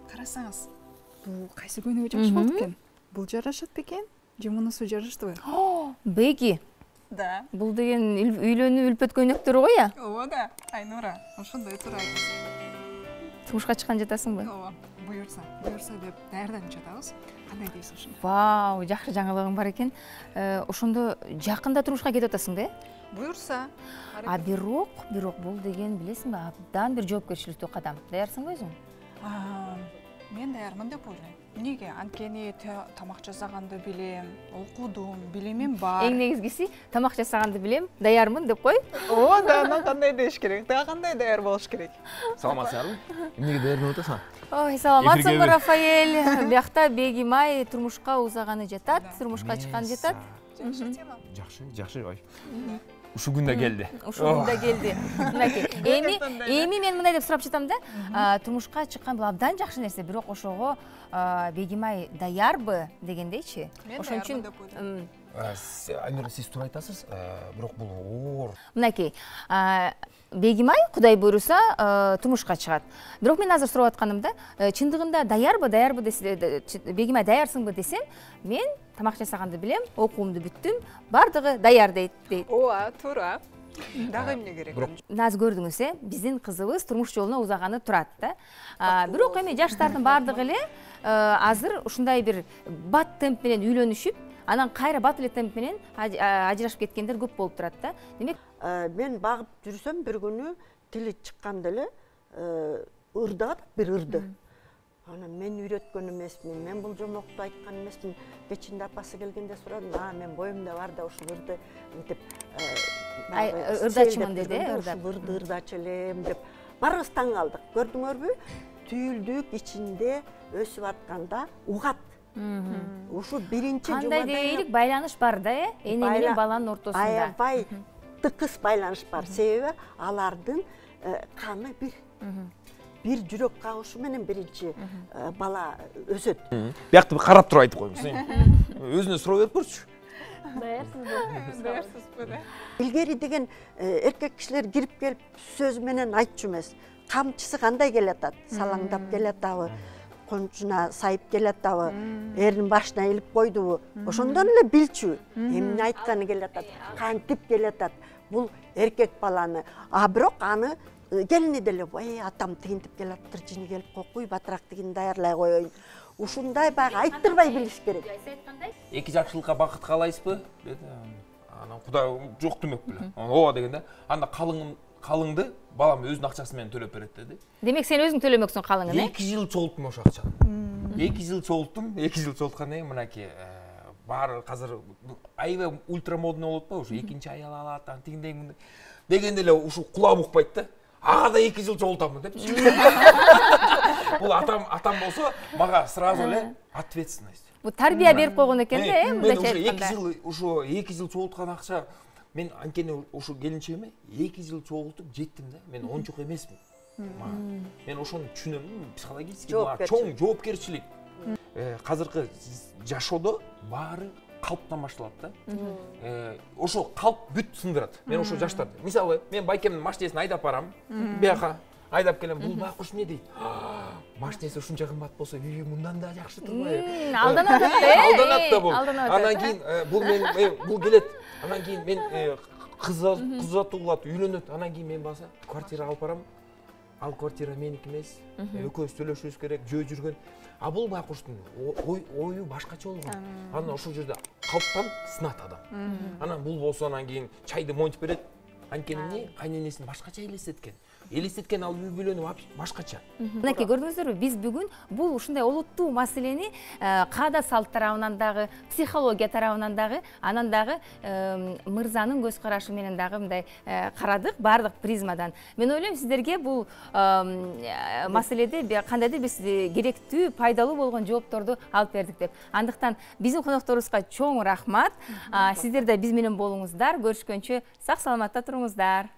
Карасаңыз, бул кайсы көнүгө жакшы болду экен? Бул жарашат бекен? Же мунусу жарашпайбы? Беги. Да. Бул деген үйлөнүп үлпөт көйнөктөрү го я? Ооба да. Айнура, ошондой турайбыз. Турмушка чыккан жатасыңбы? Ооба. Буюрса деп даярданып жатабыз. Кандай дейсиз ушуну? Вау, жакшы жаңылыгың бар экен. Ошондо жакында турмушка кетип атасың да? Буюрса. Бирок бул деген билесиңби, абдан бир жоопкерчиликтүү кадам. Даярсыңбы өзүң? Мен даярмын деп ойлойм. Эмнеге? Анткени тамак жасаганды билем, окудум, билимим бар. Эң негизгиси тамак жасаганды билем, даярмын деп кой. Ооба, да, кандай деш керек? Да, кандай даяр болуш керек? Саламатсыңарбы? Эмнеге даярданып атасың? Ой, саламатсыңбы, Рафаэль? Биякта Бегимай турмушка узаганы жатат, турмушка чыкканы жатат. Жакшы тема. Жакшы. Ой. Ушул күндө келди. Ушул күндө келди. Мынакей. Эми мен мындай деп сурап жатам да, турмушка чыккан бул абдан жакшы нерсе, бирок ошого Бегимай даярбы дегендейчи. Ошон үчүн Айнура, сиз туура айтасыз, бирок бул оор. Мынакей. Бегимай Кудай буйруса турмушка чыгат. Бирок мен азыр сурап атканымда, чындыгында даярбы Бегимай даярсыңбы десем, мен тамак жасаганды билем, окуумду бүттүм, бардыгы даяр дейт. Ооба, туура. Дагы эмне керек? Наз көрдүңүз, биздин кызыбыз турмуш жолуна узаганы турат да. Бирок эми жаштардын бардыгы эле азыр ушундай бир бат темп менен үйлөнүшүп, анан кайра бат эле темп менен ажырашып кеткендер көп болуп турат да. Демек, мен багып жүрсөм бир күнү тили чыкканда эле ырдап бир ырды. Анан мен үйрөткөн эмесмин, мен бул жомокту айткан эмесмин. Кечинде апасы келгенде сурадым, мен боюмда бар да ушул ырды мынтип ырдачымын деди, ырды ырдачу элем деп. Барыбыз таң калдык. Көрдүңөрбү? Түйүлдүк ичинде өсүп атканда угат. Ушу биринчи жумада кандай дейlik байланыш бар да, эне менен баланын ортосунда. Аябай тыкыз байланыш бар. Себеби алардын каны бир жүрөк кагышы менен биринчи бала өсөт. Биякты карап туруп айтып коюңуз. Өзүнө суроо берип көрчү. Даярсызбы да? Илгери деген эркек кишилер кирип келип сөз менен айтчу эмес. Камчысы кандай келатат? Салаңдап келатабы? Кончуна сайып келатабы? Эринин башына илип койдубу? Ошондон эле билчү. Эмне айтканы келатат? Кантип келатат? Бул эркек баланы. Бирок аны келини деле, атам тигинтип келаптыр, жини келип койкуй, батыраак тигин даярлай коеюн. Ушундай баягы айттырбай билиш керек. Эки жакшылыкка бакыт каалайсызбы? Анан Кудай жок демек беле. Ооба дегенде, анда калыңды балам өзүнүн акчасы менен төлөп берет деди. Демек сен өзүң төлөмөксүң калыңын, 2 жыл чогулттум ошо акчаны. 2 жыл чогулттум, 2 жыл чогулткандан кийин мынакей баары азыр аябай ультрамодный болот го, ошо экинчи аял алат, анан тигиндей дегенде эле ушу кулам укпайт да. Ага да 2 жыл чогултамын деп. Бул атам болсо мага сразу эле ответственность. Бул тарбия берип койгон экен да, мындайча айтканда. Ушу 2 жыл чогулткан акча мен анткени ушу келинчегиме 2 жыл чогултуп жеттим да. Мен ончук эмесмин. Мен ошону түшүнөм, психологически чоң жоопкерчилик. Азыркы жашоодо баары калптан башталат да. Ошо калп бүт сындырат. Мен ошо жаштарды. Мисалы, мен байкемдин машинесин айдап барам. Бияка айдап келем. Бул байкуш эмне дейт? Машинеси ушунча кымбат болсо, мындан да жакшы турбайбы? Алданат да. Алданат да бул. Анан кийин бул келет. Анан кийин мен кыз атуулат, үйлөнөт. Анан кийин мен баса квартира алып барам. Ал квартира меники эмес. Экөөбүз төлөшүбүз керек, жөө жүргөн. Бул байкуштун ою башкача болгон. Анан ошол жерде калптан сынат адам. Анан бул болсо анан кийин чайды монтип берет. Анткени кайненесин башкача элестеткен ал үй бүлөнү башкача. Мынакей көрдүңүздөрбү, биз бүгүн бул ушундай олуттуу маселени каада салт тарабынан дагы, психология тарабынан дагы, анан дагы мырзанын көз карашы менен дагы мындай карадык, бардык призмадан. Мен ойлойм, сиздерге бул маселеде кандайдыр биз керектүү, пайдалуу болгон жоопторду алып бердик деп. Андыктан биздин конокторубузга чоң рахмат. Сиздер да биз менен болуңуздар. Көрүшкөнчө сак саламатта туруңуздар.